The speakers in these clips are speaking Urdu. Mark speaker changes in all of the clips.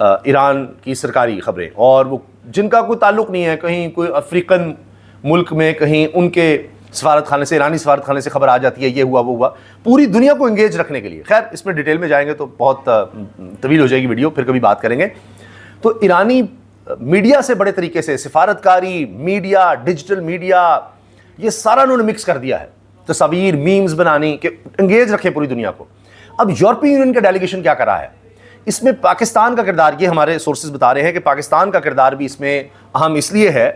Speaker 1: ایران کی سرکاری خبریں، اور وہ جن کا کوئی تعلق نہیں ہے، کہیں کوئی افریقن ملک میں کہیں ان کے سفارت خانے سے، ایرانی سفارت خانے سے خبر آ جاتی ہے یہ ہوا وہ ہوا، پوری دنیا کو انگیج رکھنے کے لیے. خیر اس میں ڈیٹیل میں جائیں گے تو بہت طویل ہو جائے گی ویڈیو، پھر کبھی بات کریں گے. تو ایرانی میڈیا سے بڑے طریقے سے سفارتکاری، میڈیا، ڈیجیٹل میڈیا، یہ سارا انہوں نے مکس کر دیا ہے، تصاویر، میمز بنانی کہ انگیج رکھیں پوری دنیا کو. اب یورپی یونین کا ڈیلیگیشن کیا کر رہا ہے؟ اس میں پاکستان کا کردار، یہ ہمارے سورسز بتا رہے ہیں کہ پاکستان کا کردار بھی اس میں اہم اس لیے ہے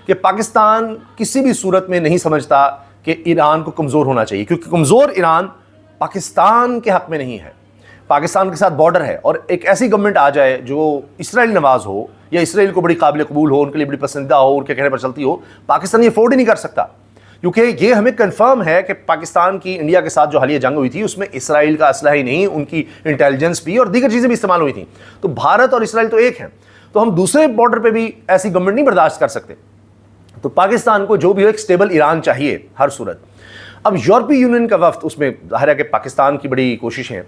Speaker 1: کہ پاکستان کسی بھی صورت میں نہیں سمجھتا کہ ایران کو کمزور ہونا چاہیے، کیونکہ کمزور ایران پاکستان کے حق میں نہیں ہے. پاکستان کے ساتھ بارڈر ہے، اور ایک ایسی گورنمنٹ آ جائے جو اسرائیل نواز ہو یا اسرائیل کو بڑی قابل قبول ہو، ان کے لیے بڑی پسندیدہ ہو، ان کے کہنے پر چلتی ہو، پاکستان یہ افورڈ ہی نہیں کر سکتا. کیونکہ یہ ہمیں کنفرم ہے کہ پاکستان کی انڈیا کے ساتھ جو حالیہ جنگ ہوئی تھی اس میں اسرائیل کا اسلحہ ہی نہیں، ان کی انٹیلیجنس بھی اور دیگر چیزیں بھی استعمال ہوئی تھیں. تو بھارت اور اسرائیل تو ایک ہیں، تو ہم دوسرے بارڈر پہ بھی ایسی گورنمنٹ نہیں برداشت کر سکتے. تو پاکستان کو جو بھی ہو ایک سٹیبل ایران چاہیے ہر صورت. اب یورپی یونین کا وفد، اس میں ظاہر ہے کہ پاکستان کی بڑی کوششیں،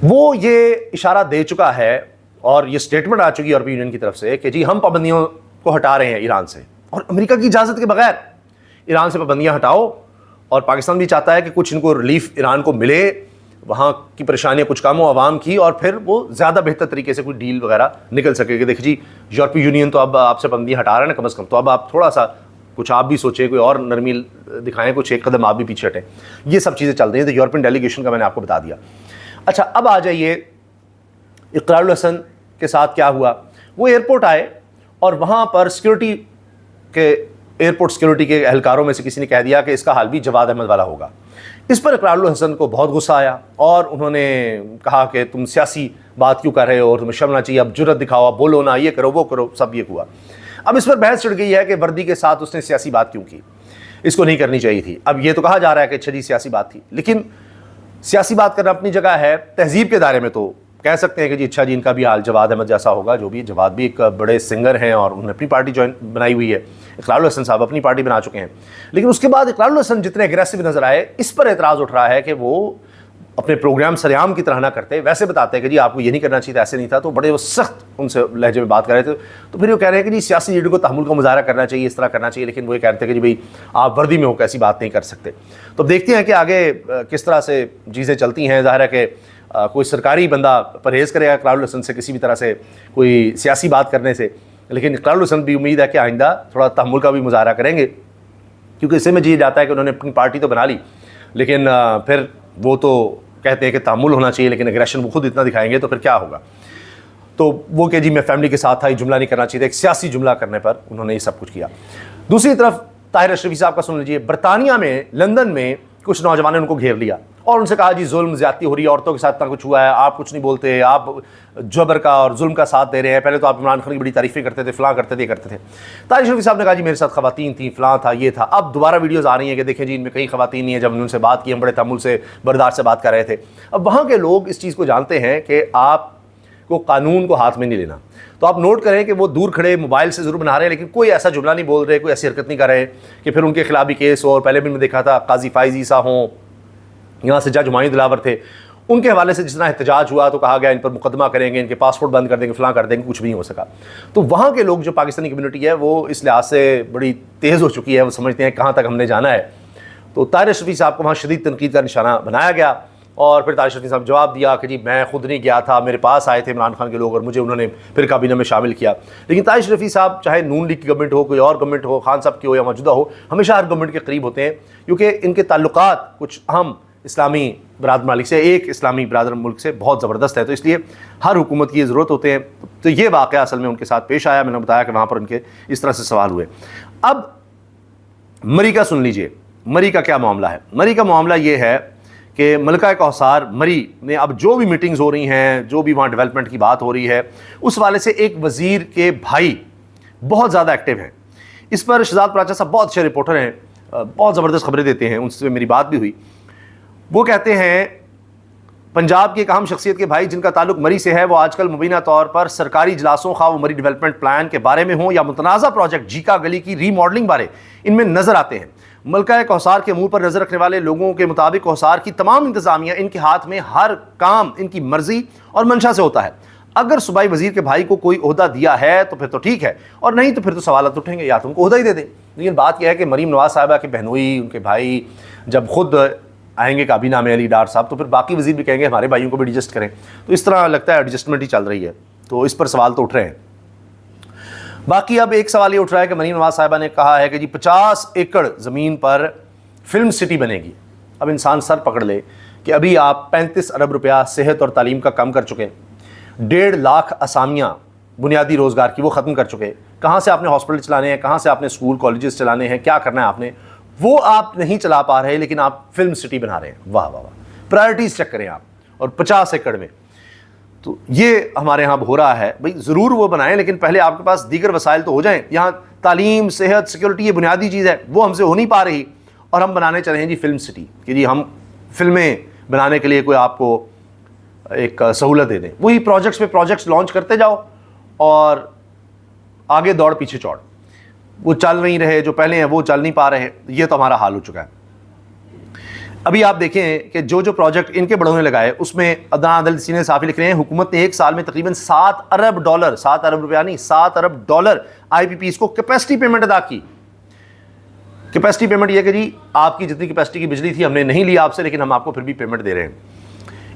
Speaker 1: وہ یہ اشارہ دے چکا ہے اور یہ سٹیٹمنٹ آ چکی ہے یورپی یونین کی طرف سے کہ جی ہم پابندیوں کو ہٹا رہے ہیں ایران سے، اور امریکہ کی اجازت کے بغیر ایران سے پابندیاں ہٹاؤ. اور پاکستان بھی چاہتا ہے کہ کچھ ان کو ریلیف ایران کو ملے، وہاں کی پریشانیاں کچھ کم ہو عوام کی، اور پھر وہ زیادہ بہتر طریقے سے کوئی ڈیل وغیرہ نکل سکے. کہ دیکھ جی یورپی یونین تو اب آپ سے پابندیاں ہٹا رہے ہیں نا کم از کم، تو اب آپ تھوڑا سا کچھ آپ بھی سوچیں، کوئی اور نرمی دکھائیں، کچھ ایک قدم آپ بھی پیچھے ہٹیں. یہ سب چیزیں چل رہی ہیں. تو یورپین ڈیلیگیشن کا میں نے آپ کو بتا دیا. اچھا اب آ جائیے اقرار الحسن کے ساتھ کیا ہوا. وہ ایئرپورٹ آئے اور وہاں پر سیکورٹی کے ایئرپورٹ سیکورٹی کے اہلکاروں میں سے کسی نے کہہ دیا کہ اس کا حال بھی جواد احمد والا ہوگا. اس پر اقرار الحسن کو بہت غصہ آیا اور انہوں نے کہا کہ تم سیاسی بات کیوں کر رہے ہو اور تمہیں شرم آنا چاہیے، اب جرت دکھاؤ، اب بولو نا، یہ کرو وہ کرو، سب یہ ہوا. اب اس پر بحث چڑھ گئی ہے کہ وردی کے ساتھ اس نے سیاسی بات کیوں کی، اس کو نہیں کرنی چاہیے تھی. اب یہ تو کہا جا رہا ہے کہ اچھا جی سیاسی بات تھی، لیکن سیاسی بات کرنا اپنی جگہ ہے. تہذیب کے دائرے میں تو کہہ سکتے ہیں کہ جی اچھا جی ان کا بھی حال جواد احمد جیسا ہوگا. جو بھی جواد بھی ایک بڑے سنگر ہیں اور انہوں نے اپنی پارٹی بنائی ہوئی ہے. اقرار الحسن صاحب اپنی پارٹی بنا چکے ہیں. لیکن اس کے بعد اقرار الحسن جتنے اگریسو نظر آئے، اس پر اعتراض اٹھ رہا ہے کہ وہ اپنے پروگرام سریعام کی طرح نہ کرتے، ویسے بتاتے ہیں کہ جی آپ کو یہ نہیں کرنا چاہیے تھا، ایسے نہیں تھا. تو بڑے وہ سخت ان سے لہجے میں بات کر رہے تھے. تو پھر وہ کہہ رہے ہیں کہ جی سیاسی لیڈر کو تحمل کا مظاہرہ کرنا چاہیے، اس طرح کرنا چاہیے. لیکن وہ یہ کہتے ہیں کہ جی بھائی آپ وردی میں ہو کے ایسی بات نہیں کر سکتے. تو دیکھتے ہیں کہ آگے کس طرح سے چیزیں چلتی ہیں. ظاہر ہے کہ کوئی سرکاری بندہ پرہیز کرے گا اقرار الحسن سے کسی بھی طرح سے کوئی سیاسی بات کرنے سے، لیکن اقرار الحسن بھی امید ہے کہ آئندہ تھوڑا تحمل کا بھی مظاہرہ کریں گے، کیونکہ اس سے میں جی جاتا ہے کہ انہوں نے اپنی پارٹی تو بنا لی، لیکن پھر وہ تو کہتے ہیں کہ تحمل ہونا چاہیے، لیکن اگریشن وہ خود اتنا دکھائیں گے تو پھر کیا ہوگا. تو وہ کہ جی میں فیملی کے ساتھ تھا، یہ جملہ نہیں کرنا چاہیے تھا، ایک سیاسی جملہ کرنے پر انہوں نے یہ سب کچھ کیا. دوسری طرف طاہر اشرفی صاحب کا سن لیجیے. برطانیہ میں لندن میں کچھ نوجوانوں نے ان کو گھیر لیا اور ان سے کہا جی ظلم زیادتی ہو رہی ہے، عورتوں کے ساتھ اتنا کچھ ہوا ہے، آپ کچھ نہیں بولتے، آپ جبر کا اور ظلم کا ساتھ دے رہے ہیں. پہلے تو آپ عمران خان کی بڑی تعریفیں کرتے تھے، فلاں کرتے تھے، یہ کرتے تھے. طاہر اشرفی صاحب نے کہا جی میرے ساتھ خواتین تھیں، فلاں تھا، یہ تھا. اب دوبارہ ویڈیوز آ رہی ہیں کہ دیکھیں جی ان میں کئی خواتین نہیں ہیں. جب ان سے بات کی ہم بڑے تحمل سے برداشت سے بات کر رہے تھے. اب وہاں کے لوگ اس چیز کو جانتے ہیں کہ آپ کو قانون کو ہاتھ میں نہیں لینا. تو آپ نوٹ کریں کہ وہ دور کھڑے موبائل سے ضرور بنا رہے ہیں، لیکن کوئی ایسا جملہ نہیں بول رہے، کوئی ایسی حرکت نہیں کر رہے کہ پھر ان کے خلاف بھی کیس ہو. اور پہلے بھی میں دیکھا تھا قاضی فائز عیسیٰ ہوں، یہاں سے جج ہمایوں دلاور تھے، ان کے حوالے سے جس طرح احتجاج ہوا تو کہا گیا ان پر مقدمہ کریں گے، ان کے پاسپورٹ بند کر دیں گے، فلاں کر دیں گے. کچھ بھی نہیں ہو سکا. تو وہاں کے لوگ جو پاکستانی کمیونٹی ہے وہ اس لحاظ سے بڑی تیز ہو چکی ہے، وہ سمجھتے ہیں کہاں تک ہم نے جانا ہے. تو طاہر اشرفی صاحب کو وہاں شدید تنقید کا نشانہ بنایا گیا. اور پھر طاہر اشرفی صاحب جواب دیا کہ جی میں خود نہیں گیا تھا، میرے پاس آئے تھے عمران خان کے لوگ اور مجھے انہوں نے پھر کابینہ میں شامل کیا. لیکن طاہر اشرفی صاحب چاہے نون لیگ کی گورنمنٹ ہو، کوئی اور گورنمنٹ ہو، خان صاحب کی ہو یا موجودہ ہو، ہمیشہ ہر گورنمنٹ کے قریب ہوتے ہیں، کیونکہ ان کے تعلقات کچھ اہم اسلامی برادر ممالک سے، ایک اسلامی برادر ملک سے بہت زبردست ہے. تو اس لیے ہر حکومت کی یہ ضرورت ہوتے ہیں. تو یہ واقعہ اصل میں ان کے ساتھ پیش آیا. میں نے بتایا کہ وہاں پر ان کے اس طرح سے سوال ہوئے. اب مری کا سن لیجئے. مری کا کیا معاملہ ہے؟ مری کا معاملہ یہ ہے کہ ملکہ کوثر مری نے اب جو بھی میٹنگز ہو رہی ہیں، جو بھی وہاں ڈیولپمنٹ کی بات ہو رہی ہے، اس والے سے ایک وزیر کے بھائی بہت زیادہ ایکٹیو ہیں. اس پر شہزاد پراچا صاحب بہت اچھے رپورٹر ہیں، بہت زبردست خبریں دیتے ہیں، ان سے میری بات بھی ہوئی. وہ کہتے ہیں پنجاب کی ایک اہم شخصیت کے بھائی جن کا تعلق مری سے ہے، وہ آج کل مبینہ طور پر سرکاری اجلاسوں، خواہ وہ مری ڈیولپمنٹ پلان کے بارے میں ہوں یا متنازع پروجیکٹ جیکا گلی کی ری ماڈلنگ بارے، ان میں نظر آتے ہیں. ملکہ کوثر کے امور پر نظر رکھنے والے لوگوں کے مطابق کوثر کی تمام انتظامیہ ان کے ہاتھ میں ہر کام ان کی مرضی اور منشا سے ہوتا ہے. اگر صوبائی وزیر کے بھائی کو کوئی عہدہ دیا ہے تو پھر تو ٹھیک ہے، اور نہیں تو پھر تو سوالات اٹھیں گے، یا تو ان کو عہدہ ہی دے دیں۔ لیکن بات یہ ہے کہ مریم نواز صاحبہ کے بہنوئی، ان کے بھائی جب خود آئیں گے کابینہ میں، علی ڈار صاحب، تو پھر باقی وزیر بھی کہیں گے ہمارے بھائیوں کو بھی ایڈجسٹ کریں، تو اس طرح لگتا ہے ایڈجسٹمنٹ ہی چل رہی ہے، تو اس پر سوال تو اٹھ رہے ہیں۔ باقی اب ایک سوال یہ اٹھ رہا ہے کہ مریم نواز صاحبہ نے کہا ہے کہ جی 50 ایکڑ زمین پر فلم سٹی بنے گی۔ اب انسان سر پکڑ لے کہ ابھی آپ 35 ارب روپیہ صحت اور تعلیم کا کم کر چکے، 1.5 لاکھ اسامیاں بنیادی روزگار کی وہ ختم کر چکے، کہاں سے آپ نے ہاسپٹل چلانے ہیں، کہاں سے آپ نے اسکول کالجز چلانے ہیں، کیا کرنا ہے آپ نے، وہ آپ نہیں چلا پا رہے، لیکن آپ فلم سٹی بنا رہے ہیں۔ واہ واہ واہ، پرائرٹیز چیک کریں آپ، اور 50 ایکڑ میں، تو یہ ہمارے ہاں ہو رہا ہے۔ بھئی ضرور وہ بنائیں، لیکن پہلے آپ کے پاس دیگر وسائل تو ہو جائیں۔ یہاں تعلیم، صحت، سیکورٹی، یہ بنیادی چیز ہے، وہ ہم سے ہو نہیں پا رہی، اور ہم بنانے چلے ہیں جی فلم سٹی، کہ جی ہم فلمیں بنانے کے لیے کوئی آپ کو ایک سہولت دے دیں۔ وہی پروجیکٹس پہ پروجیکٹس لانچ کرتے جاؤ، اور آگے دوڑ پیچھے چوڑ، وہ چل نہیں رہے، جو پہلے ہیں وہ چل نہیں پا رہے، یہ تو ہمارا حال ہو چکا ہے۔ ابھی آپ دیکھیں کہ جو پروجیکٹ ان کے بڑوں نے لگائے، اس میں ادنان عدل سینئر صحافی لکھ رہے ہیں حکومت نے ایک سال میں تقریباً 7 ارب ڈالر، 7 ارب روپیہ نہیں، 7 ارب ڈالر آئی پی پیز کو کیپیسٹی پیمنٹ ادا کی۔ کیپیسٹی پیمنٹ یہ کہ جی آپ کی جتنی کیپیسٹی کی بجلی تھی ہم نے نہیں لی آپ سے، لیکن ہم آپ کو پھر بھی پیمنٹ دے رہے ہیں۔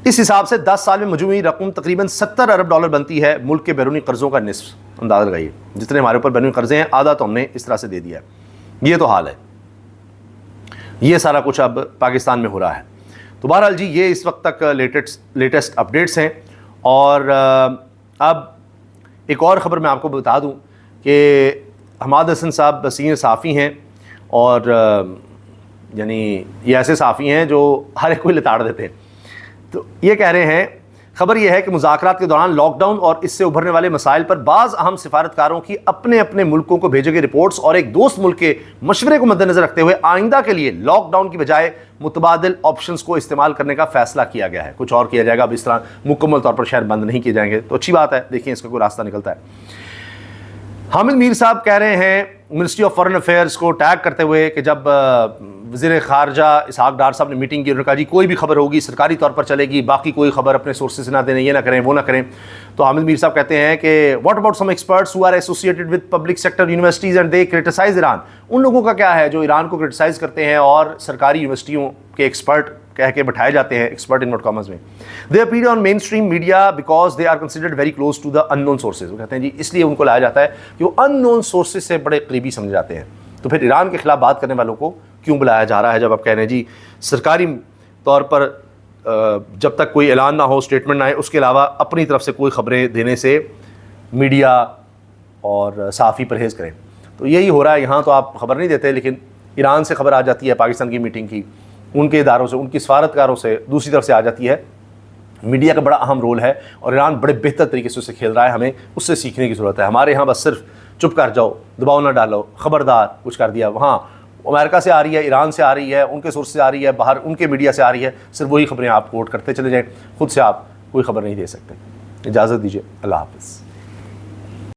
Speaker 1: اس حساب سے 10 سال میں مجموعی رقم تقریباً 70 ارب ڈالر بنتی ہے، ملک کے بیرونی قرضوں کا نصف۔ اندازہ لگائیے، جتنے ہمارے اوپر بیرونی قرضے ہیں آدھا تو ہم نے اس طرح سے دے دیا ہے۔ یہ تو حال ہے، یہ سارا کچھ اب پاکستان میں ہو رہا ہے۔ تو بہرحال جی یہ اس وقت تک لیٹسٹ اپڈیٹس ہیں۔ اور اب ایک اور خبر میں آپ کو بتا دوں کہ حماد حسن صاحب سینئر صحافی ہیں، اور یعنی یہ ایسے صحافی ہیں جو ہر ایک کو لتاڑ دیتے ہیں۔ تو یہ کہہ رہے ہیں، خبر یہ ہے کہ مذاکرات کے دوران لاک ڈاؤن اور اس سے ابھرنے والے مسائل پر بعض اہم سفارتکاروں کی اپنے اپنے ملکوں کو بھیجے گئے رپورٹس اور ایک دوست ملک کے مشورے کو مد نظر رکھتے ہوئے آئندہ کے لیے لاک ڈاؤن کی بجائے متبادل آپشنز کو استعمال کرنے کا فیصلہ کیا گیا ہے۔ کچھ اور کیا جائے گا، اب اس طرح مکمل طور پر شہر بند نہیں کیے جائیں گے، تو اچھی بات ہے، دیکھیں اس کا کوئی راستہ نکلتا ہے۔ حامد میر صاحب کہہ رہے ہیں منسٹری آف فارن افیئرس کو ٹیگ کرتے ہوئے کہ جب وزیر خارجہ اسحاق ڈار صاحب نے میٹنگ کی، انہوں نے کہا جی کوئی بھی خبر ہوگی سرکاری طور پر چلے گی، باقی کوئی خبر اپنے سورسز سے نہ دیں، یہ نہ کریں، وہ نہ کریں۔ تو حامد میر صاحب کہتے ہیں کہ what about some experts who are associated with public sector universities and they criticise Iran? ان لوگوں کا کیا ہے جو ایران کو کرٹیسائز کرتے ہیں اور سرکاری یونیورسٹیوں کے ایکسپرٹ کہہ کے بٹھائے جاتے ہیں، ایکسپرٹ انورٹ کامرز میں۔ They appear on main stream media because they are considered very close to the in known sources. وہ کہتے ہیں جی اس لیے ان کو لایا جاتا ہے کہ وہ ان نون سورسز سے بڑے قریبی سمجھے جاتے ہیں۔ تو پھر ایران کے خلاف بات کرنے والوں کو کیوں بلایا جا رہا ہے، جب آپ کہہ رہے ہیں جی سرکاری طور پر جب تک کوئی اعلان نہ ہو، اسٹیٹمنٹ نہ آئے، اس کے علاوہ اپنی طرف سے کوئی خبریں دینے سے میڈیا اور صحافی پرہیز کریں۔ تو یہی ہو رہا ہے یہاں، تو آپ خبر نہیں دیتے، لیکن ایران سے خبر آ جاتی ہے پاکستان کی میٹنگ کی، ان کے اداروں سے، ان کی سفارتکاروں سے دوسری طرف سے آ جاتی ہے۔ میڈیا کا بڑا اہم رول ہے، اور ایران بڑے بہتر طریقے سے اسے کھیل رہا ہے، ہمیں اس سے سیکھنے کی ضرورت ہے۔ ہمارے یہاں بس صرف چپ کر جاؤ، دباؤ نہ ڈالو، خبردار کچھ کر دیا، وہاں امریکہ سے آ رہی ہے، ایران سے آ رہی ہے، ان کے سورس سے آ رہی ہے، باہر ان کے میڈیا سے آ رہی ہے، صرف وہی خبریں آپ کوٹ کرتے چلے جائیں، خود سے آپ کوئی خبر نہیں دے سکتے۔ اجازت دیجیے، اللہ حافظ۔